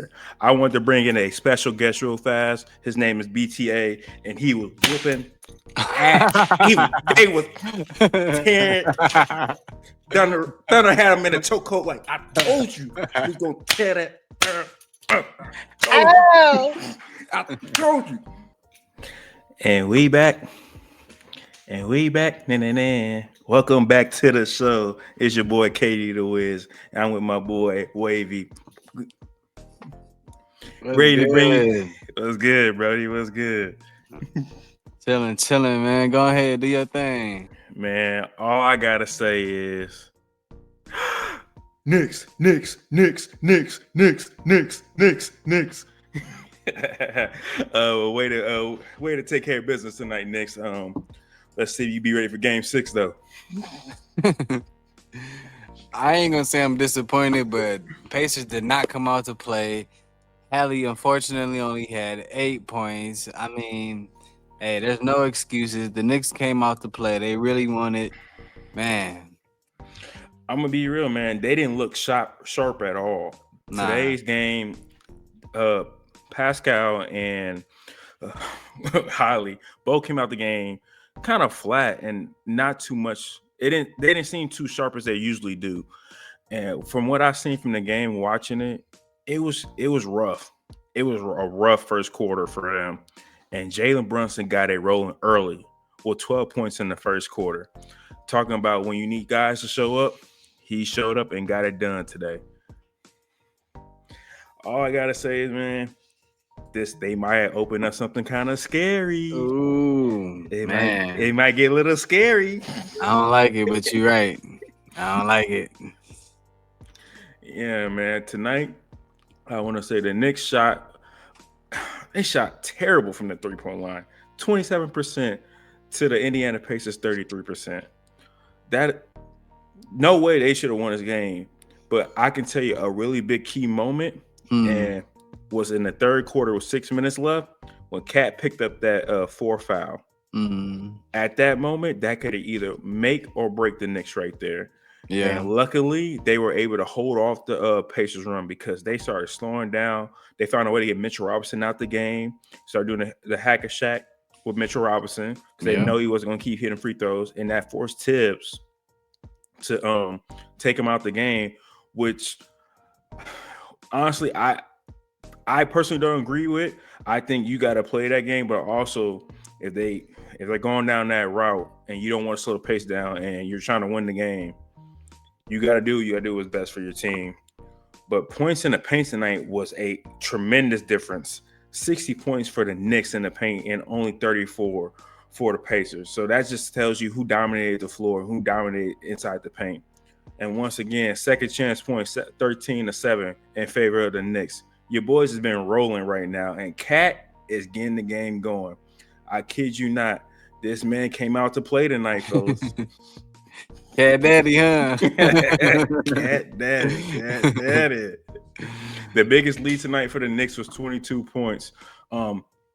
listen. I want to bring in a special guest real fast. His name is BTA, and he was whooping ass. They was tearing. Thunder had him in a chokehold. Like I told you, we gonna tear that. I told you. And we back. And we back. Nah. Welcome back to the show. It's your boy Katie DaWiZ. I'm with my boy WavY. Ready to bring you. What's good, Brody? What's good? Chilling, man. Go ahead, do your thing. Man, all I gotta say is Knicks. Way to take care of business tonight, Knicks. Let's see if you be ready for Game 6, though. I ain't gonna say I'm disappointed, but Pacers did not come out to play. Hallie unfortunately only had 8 points. I mean, hey, there's no excuses. The Knicks came out to play. They really wanted, man. I'm gonna be real, man. They didn't look sharp at all. Nah. Today's game, Pascal and Holly both came out the game kind of flat and not too much. They didn't seem too sharp as they usually do. And from what I've seen from the game, watching it, it was rough. It was a rough first quarter for them. And Jalen Brunson got it rolling early with 12 points in the first quarter. Talking about when you need guys to show up, he showed up and got it done today. All I gotta say is, man, they might open up something kind of scary. Ooh, it might get a little scary. I don't like it, but you're right. I don't like it. Yeah, man. Tonight, I want to say the Knicks shot terrible from the 3-point line. 27% to the Indiana Pacers 33%. That no way they should have won this game. But I can tell you a really big key moment and was in the third quarter with 6 minutes left when Cat picked up that 4 foul. At that moment, that could either make or break the Knicks right there. Yeah. And luckily, they were able to hold off the Pacers run because they started slowing down. They found a way to get Mitchell Robinson out the game. Started doing the hack a shack with Mitchell Robinson because they know he wasn't going to keep hitting free throws. And that forced Tibbs to take him out the game, which honestly, I personally don't agree with. I think you got to play that game, but also if they're going down that route and you don't want to slow the pace down and you're trying to win the game, you got to do what's best for your team. But points in the paint tonight was a tremendous difference. 60 points for the Knicks in the paint and only 34 for the Pacers. So that just tells you who dominated the floor, who dominated inside the paint. And once again, second chance points, 13-7 in favor of the Knicks. Your boys has been rolling right now, and Cat is getting the game going. I kid you not. This man came out to play tonight, fellas. Cat Daddy, huh? Cat Daddy. The biggest lead tonight for the Knicks was 22 points.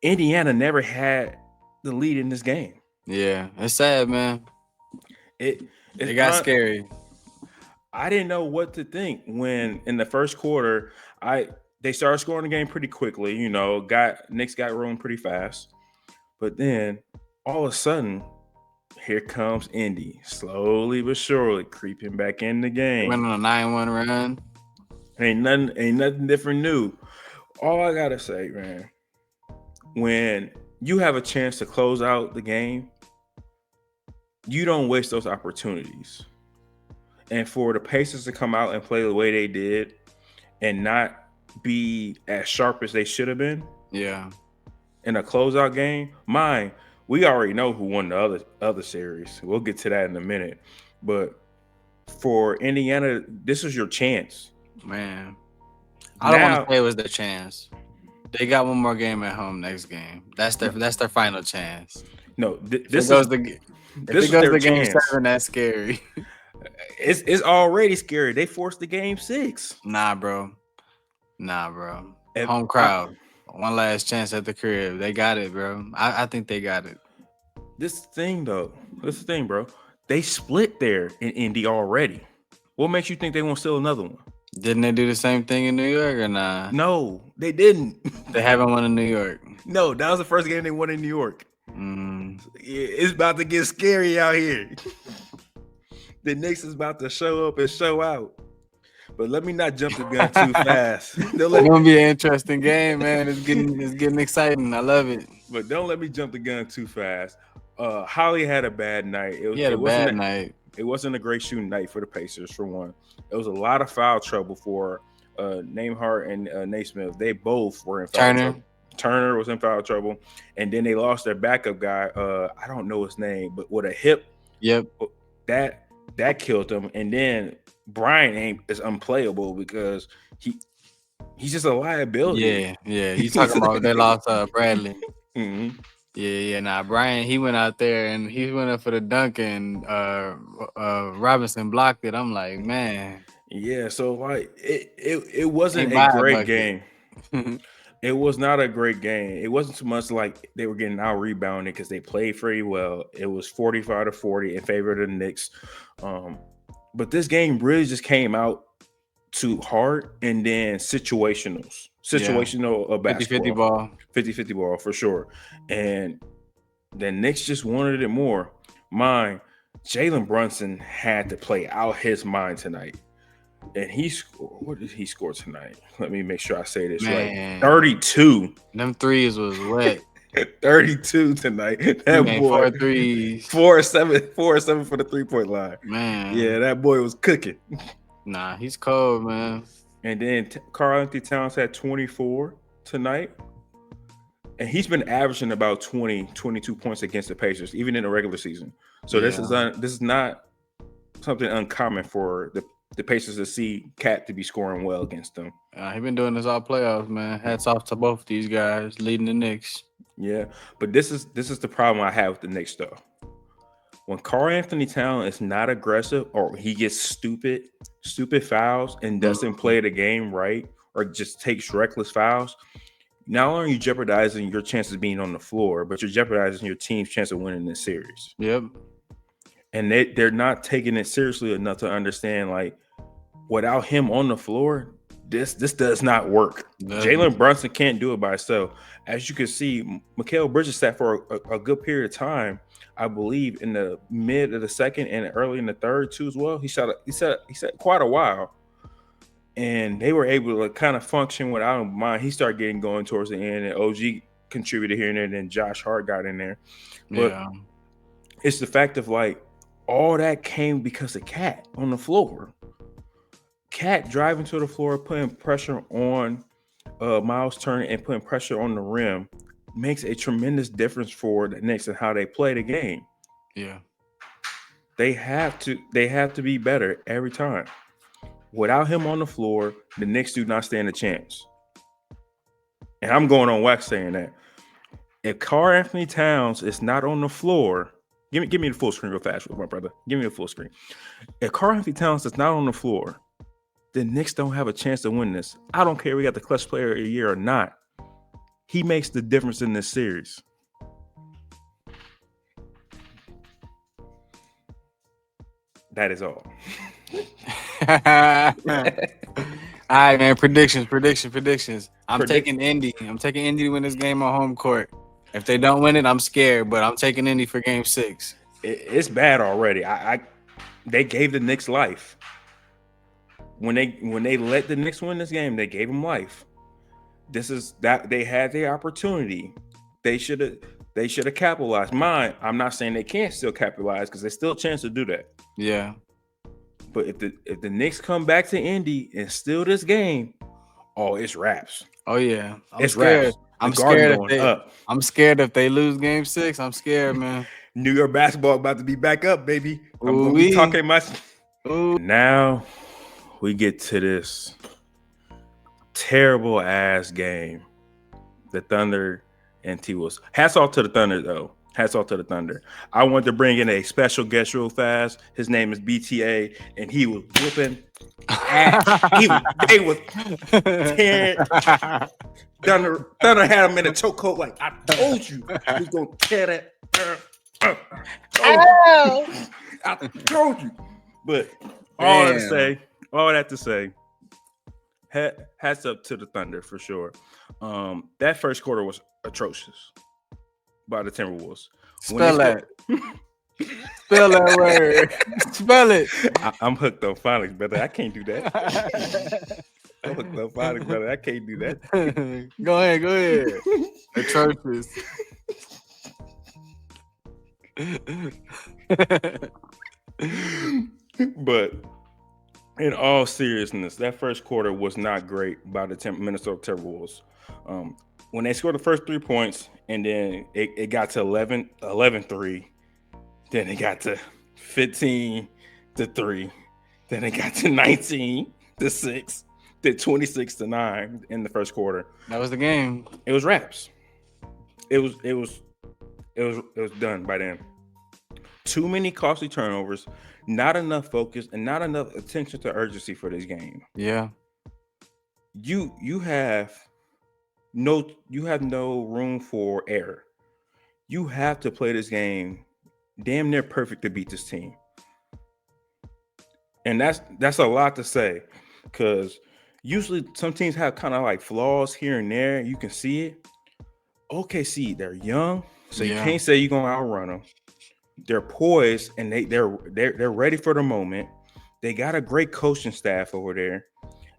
Indiana never had the lead in this game. Yeah, it's sad, man. It got scary. I didn't know what to think when in the first quarter, they started scoring the game pretty quickly. You know, Knicks got rolling pretty fast. But then all of a sudden, here comes Indy, slowly but surely creeping back in the game. Went on a 9-1 run. Ain't nothing different new. All I gotta say, man, when you have a chance to close out the game, you don't waste those opportunities. And for the Pacers to come out and play the way they did and not be as sharp as they should have been. Yeah. In a closeout game, we already know who won the other series. We'll get to that in a minute. But for Indiana, this is your chance. Man. I don't want to say it was their chance. They got one more game at home next game. That's their final chance. No, this goes to game 7, that's scary. It's already scary. They forced the game 6. Nah, bro. Home crowd. One last chance at the crib. They got it, bro. I think they got it. This thing, bro. They split there in Indy already. What makes you think they won't steal another one? Didn't they do the same thing in New York or nah? No, they didn't. They haven't won in New York. No, that was the first game they won in New York. Mm. It's about to get scary out here. The Knicks is about to show up and show out. But let me not jump the gun too fast. It's gonna be an interesting game, man. It's getting exciting. I love it. But don't let me jump the gun too fast. Holly had a bad night. He had a bad night. It wasn't a great shooting night for the Pacers, for one. It was a lot of foul trouble for Nembhard and Naismith. They both were in foul trouble. Turner was in foul trouble. And then they lost their backup guy. I don't know his name, but with a hip. Yep. That killed them. And then Brian is unplayable because he's just a liability. Yeah. You talking about they lost Bradley. Mm-hmm. Yeah. Nah, Brian, he went out there and he went up for the dunk and Robinson blocked it. I'm like, man. Yeah, so like it wasn't a great game. It was not a great game. It wasn't too much like they were getting out rebounded because they played pretty well. It was 45-40 in favor of the Knicks. But this game really just came out to hard and then situational basketball. 50-50 ball for sure. And the Knicks just wanted it more. Jalen Brunson had to play out his mind tonight. And what did he score tonight? Let me make sure I say this right. 32. Them threes was wet. 32 tonight. That boy 4 threes. 4-7 for the 3-point line. Man. Yeah, that boy was cooking. Nah, he's cold, man. And then Karl-Anthony Towns had 24 tonight. And he's been averaging about 22 points against the Pacers, even in the regular season. So this is not something uncommon for the Pacers to see Cat to be scoring well against them. He's been doing this all playoffs, man. Hats off to both these guys leading the Knicks. Yeah, but this is the problem I have with the Knicks, though. When Karl-Anthony Towns is not aggressive or he gets stupid fouls and doesn't play the game right or just takes reckless fouls, not only are you jeopardizing your chances of being on the floor, but you're jeopardizing your team's chance of winning this series. Yep. And they're not taking it seriously enough to understand, like, without him on the floor, this does not work. Jalen Brunson can't do it by himself. As you can see, Mikal Bridges sat for a good period of time, I believe, in the mid of the second and early in the third too as well. He sat quite a while, and they were able to kind of function without him. He started getting going towards the end, and OG contributed here and there, and then Josh Hart got in there. But it's the fact of, like, all that came because of Cat on the floor. Cat driving to the floor, putting pressure on Miles Turner and putting pressure on the rim makes a tremendous difference for the Knicks and how they play the game. Yeah. They have to be better every time. Without him on the floor, the Knicks do not stand a chance. And I'm going on wax saying that. If Karl-Anthony Towns is not on the floor, give me the full screen real fast, my brother. Give me the full screen. If Karl-Anthony Towns is not on the floor, the Knicks don't have a chance to win this. I don't care if we got the clutch player of the year or not. He makes the difference in this series. That is all. All right, man. Predictions. I'm taking Indy. I'm taking Indy to win this game on home court. If they don't win it, I'm scared, but I'm taking Indy for game 6. It's bad already. They gave the Knicks life. When they let the Knicks win this game, they gave them life. This is that they had their opportunity. They should have capitalized. I'm not saying they can't still capitalize because there's still a chance to do that. Yeah. But if the Knicks come back to Indy and steal this game, it's wraps. Oh yeah, it's scared. I'm scared if they lose game 6. I'm scared, man. New York basketball about to be back up, baby. I'm gonna be talking my. Now we get to this terrible ass game. The Thunder and T-Wolves. Hats off to the Thunder, though. Hats off to the Thunder. I want to bring in a special guest real fast. His name is BTA, and he was whooping ass. They was tearing. Thunder had him in a chokehold. Like, I told you, he's gonna tear that. I told you. But all that to say, hats up to the Thunder for sure. That first quarter was atrocious by the Timberwolves. When they Spell scored, that. Spell that word. Spell it. I'm hooked on phonics, brother. I can't do that. I'm hooked on phonics, brother. I can't do that. Go ahead. Go ahead. Atrocious. But in all seriousness, that first quarter was not great by the Minnesota Timberwolves. When they scored the first 3 points, and then it got to 11-3, then it got to 15-3, then it got to 19-6, then 26-9 in the first quarter. That was the game. It was wraps. It was done by then. Too many costly turnovers, not enough focus, and not enough attention to urgency for this game. Yeah. You have no room for error. You have to play this game damn near perfect to beat this team. And that's a lot to say, because usually some teams have kind of like flaws here and there. You can see it. OKC, they're young, so you can't say you're gonna outrun them. They're poised and they're ready for the moment. They got a great coaching staff over there,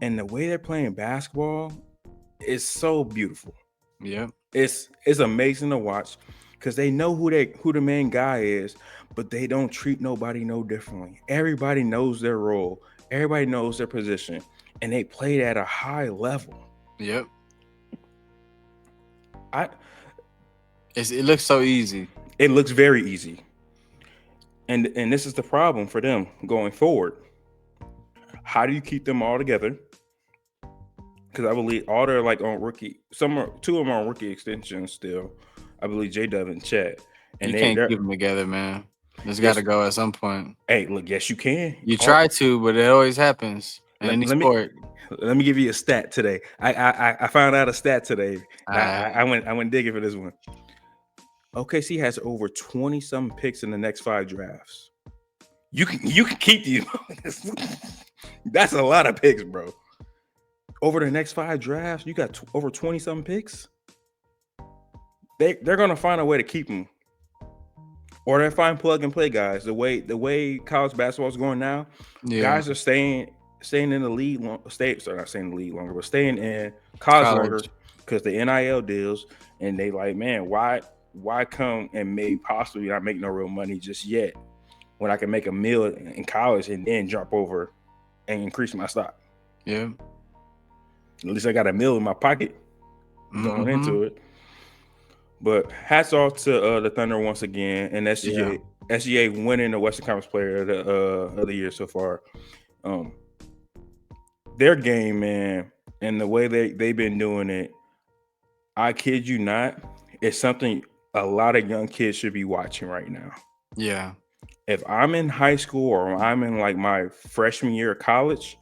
and the way they're playing basketball is so beautiful. Yeah, it's amazing to watch, because they know who the main guy is, but they don't treat nobody no differently. Everybody knows their role. Everybody knows their position, and they play at a high level. Yep. It looks so easy. It looks very easy. And this is the problem for them going forward. How do you keep them all together? Because I believe all they're like on rookie. Two of them are on rookie extensions still. I believe J-Dub and Chet. And you can't keep them together, man. It's got to go at some point. Hey, look, yes, you can. You try to, but it always happens in any sport. Let me give you a stat today. I found out a stat today. I went digging for this one. OKC has over 20-some picks in the next 5 drafts. You can keep these. That's a lot of picks, bro. Over the next 5 drafts, you got over 20-some picks. They're gonna find a way to keep them, or they find plug and play guys. The way college basketball is going now, guys are staying in the league. Not staying in the league longer, but staying in college longer because the NIL deals, and they like, man, why come and maybe possibly not make no real money just yet when I can make $1 million in college and then jump over and increase my stock? Yeah. At least I got $1 million in my pocket going into it. But hats off to the Thunder once again, and SGA winning the Western Conference Player of the year so far. Their game, man, and the way they've been doing it, I kid you not, it's something a lot of young kids should be watching right now. Yeah. If I'm in high school or I'm in like my freshman year of college,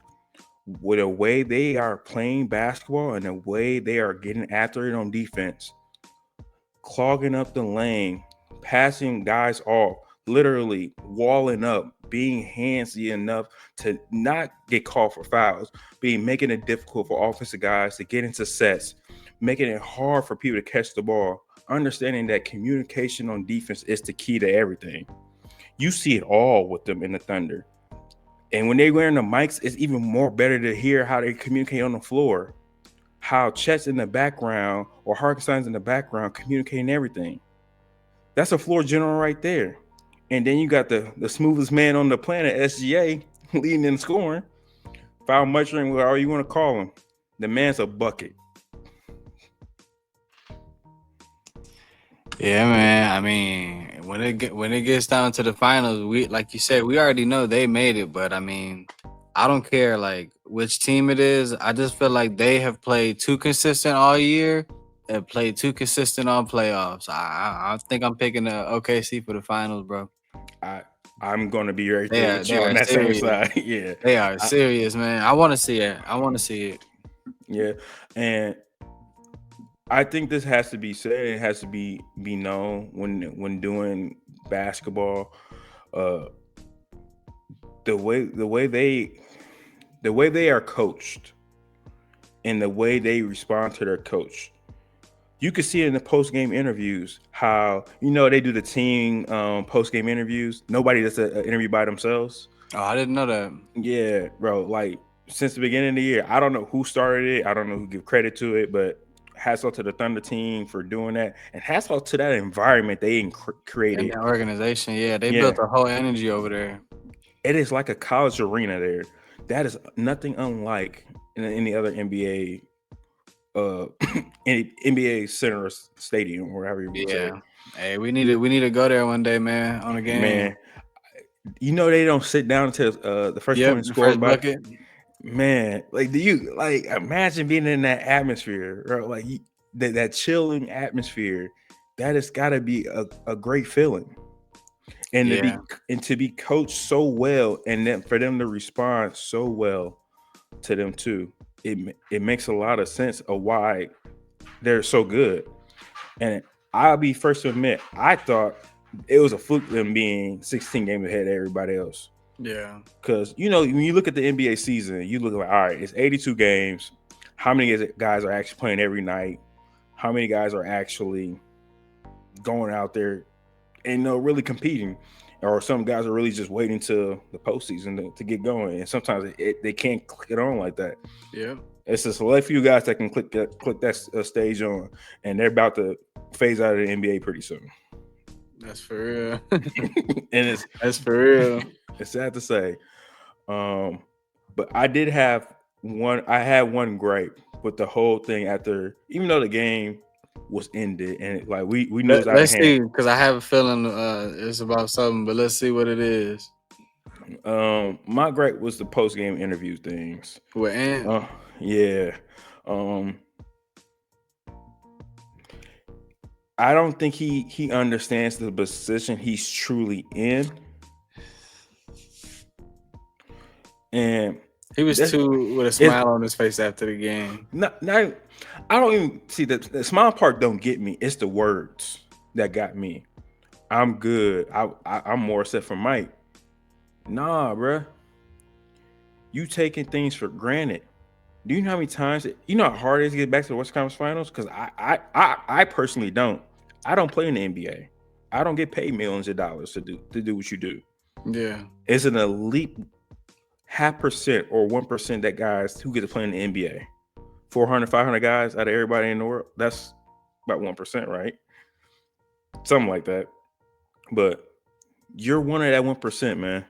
with the way they are playing basketball and the way they are getting after it on defense, clogging up the lane, passing guys off, literally walling up, being handsy enough to not get called for fouls, making it difficult for offensive guys to get into sets, making it hard for people to catch the ball, understanding that communication on defense is the key to everything. You see it all with them in the Thunder. And when they're wearing the mics, it's even more better to hear how they communicate on the floor. How Chet's in the background or Harkenstein's in the background communicating everything. That's a floor general right there. And then you got the smoothest man on the planet, SGA, leading in scoring. Foul muttering, whatever you want to call him. The man's a bucket. Yeah, man. I mean, when it gets down to the finals, we, like you said, we already know they made it. But I mean, I don't care like which team it is. I just feel like they have played too consistent all year and played too consistent on playoffs. I think I'm picking the OKC for the finals, bro. I'm gonna be right there with you on that same side. Yeah, they are serious, man. I want to see it. Yeah, and I think this has to be said. It has to be known when doing basketball. The way they are coached and the way they respond to their coach. You could see it in the post game interviews how they do the team post game interviews. Nobody does an interview by themselves. Oh, I didn't know that. Yeah, bro. Like since the beginning of the year, I don't know who started it. I don't know who give credit to it, but hats off to the Thunder team for doing that, and hats off to that environment they And created. the organization, yeah, they Yeah, built a whole energy over there. it is like a college arena there. That is nothing unlike in any other NBA, any NBA center or stadium, or however you want to say. Yeah. Hey, we need to go there one day, man, on a game. Man, they don't sit down until the first Yep, point is the scored first by. bucket. Man, like, do you like imagine being in that atmosphere, or like that chilling atmosphere? That has got to be a great feeling, and Yeah. to be coached so well, and then for them to respond so well to them too. It makes a lot of sense of why they're so good. And I'll be first to admit, I thought it was a fluke them being 16 games ahead of everybody else. Yeah. Because when you look at the NBA season, you look like, all right, it's 82 games. How many guys are actually playing every night? How many guys are actually going out there and really competing? Or some guys are really just waiting to the postseason to get going. And sometimes they can't click it on like that. Yeah. It's a select few guys that can click that stage on, and they're about to phase out of the NBA pretty soon. That's for real. And That's for real. it's sad to say. But I did have one. I had one gripe with the whole thing after, even though the game was ended and like we knew it was out of Let's see, hand. because I have a feeling it's about something, but let's see what it is. My gripe was the post game interview things. With Ant. Yeah. I don't think he understands the position he's truly in. And He was too with a smile on his face after the game. I don't even see the smile part. Don't get me. It's the words that got me. I'm good. I'm more set for Mike. Nah, bruh. You taking things for granted. Do you know how many times how hard it is to get back to the Western Conference Finals? Because I personally don't. I don't play in the NBA. I don't get paid millions of dollars to do what you do. Yeah. It's an elite 0.5% or 1% that guys who get to play in the NBA. 400, 500 guys out of everybody in the world. That's about 1%, right? Something like that. But you're one of that 1%, man,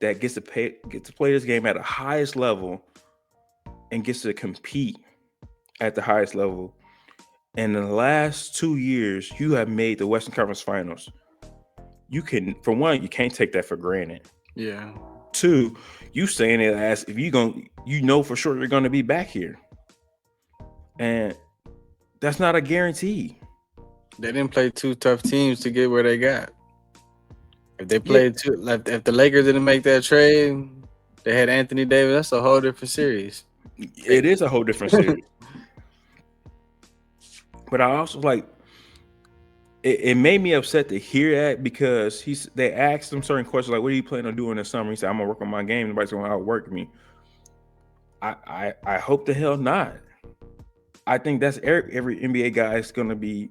that gets to play this game at the highest level and gets to compete at the highest level. And in the last 2 years, you have made the Western Conference Finals. You can't take that for granted. Yeah. 2, you saying it as if for sure you're gonna be back here. And that's not a guarantee. They didn't play two tough teams to get where they got. If they played if the Lakers didn't make that trade, they had Anthony Davis. That's a whole different series. It is a whole different series. But I also it made me upset to hear that, because they asked him certain questions like, "What are you planning on doing this summer?" He said, "I'm gonna work on my game. Nobody's gonna outwork me." I hope the hell not. I think that's every NBA guy is gonna be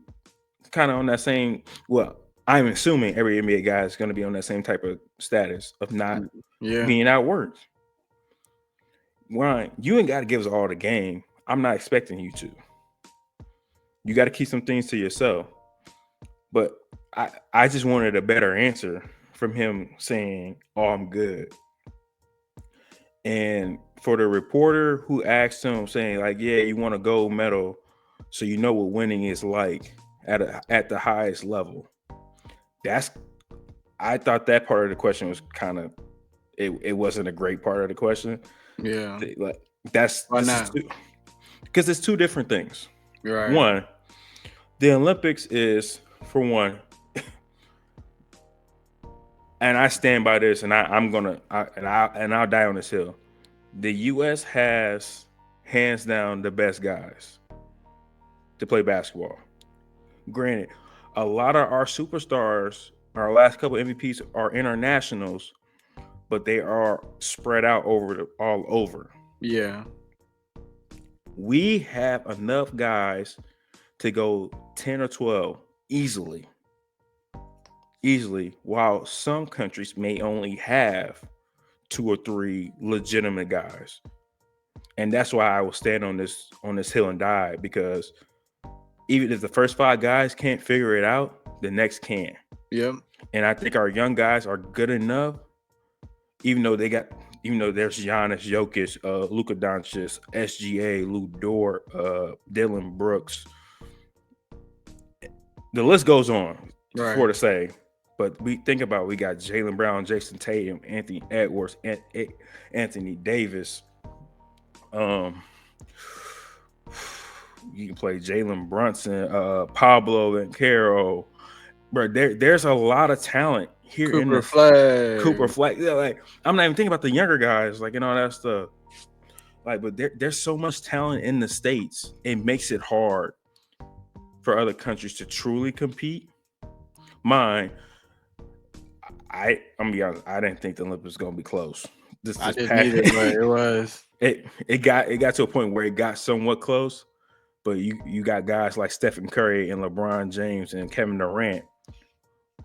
kind of on that same. Well, I'm assuming every NBA guy is gonna be on that same type of status of not being outworked. Ryan, you ain't got to give us all the game. I'm not expecting you to. You got to keep some things to yourself. But I just wanted a better answer from him saying, "Oh, I'm good." And for the reporter who asked him, saying like, "Yeah, you want a gold medal, so you know what winning is like at the highest level." I thought that part of the question was kind of it wasn't a great part of the question. Yeah. Like why not? Because it's two different things. Right. One, the Olympics is, for one, and I stand by this, and I'll die on this hill. The U.S. has hands down the best guys to play basketball. Granted, a lot of our superstars, our last couple MVPs, are internationals, but they are spread out all over. Yeah. We have enough guys to go 10 or 12 easily, while some countries may only have 2 or 3 legitimate guys. And that's why I will stand on this hill and die, because even if the first 5 guys can't figure it out, the next can. Yep. And I think our young guys are good enough, even though there's Giannis, Jokic, Luka Doncic, SGA, Lou Dort, Dylan Brooks. The list goes on for to say. But we think about, we got Jaylen Brown, Jason Tatum, Anthony Edwards, Anthony Davis. You can play Jalen Brunson, Pablo and Caro. Bro, there's a lot of talent here in the Cooper Flag. Yeah, like, I'm not even thinking about the younger guys, like, and all that stuff. Like, but there's so much talent in the States. It makes it hard for other countries to truly compete. I'm gonna be honest, I didn't think the Olympics was gonna be close. I didn't either, but it was. It got to a point where it got somewhat close, but you got guys like Stephen Curry and LeBron James and Kevin Durant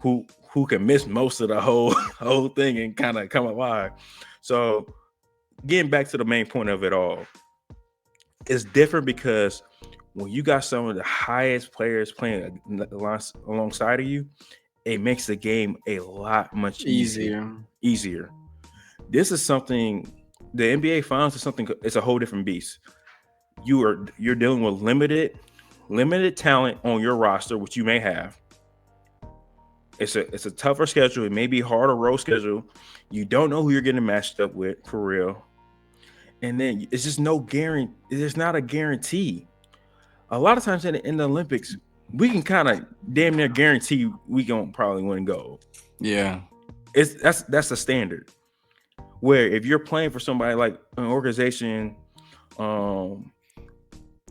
who can miss most of the whole thing and kind of come alive. So getting back to the main point of it all, it's different because when you got some of the highest players playing alongside of you, it makes the game a lot much easier. This is something, the NBA Finals is something. It's a whole different beast. You're dealing with limited talent on your roster, which you may have. It's a tougher schedule. It may be a harder road schedule. You don't know who you're getting matched up with for real. And then it's just no guarantee. There's not a guarantee. A lot of times in the Olympics, we can kind of damn near guarantee we gonna probably win gold. Yeah, that's the standard. Where if you're playing for somebody like an organization,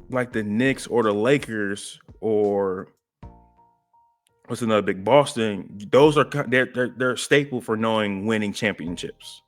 like the Knicks or the Lakers, or what's another big, Boston, those are they're staple for knowing winning championships.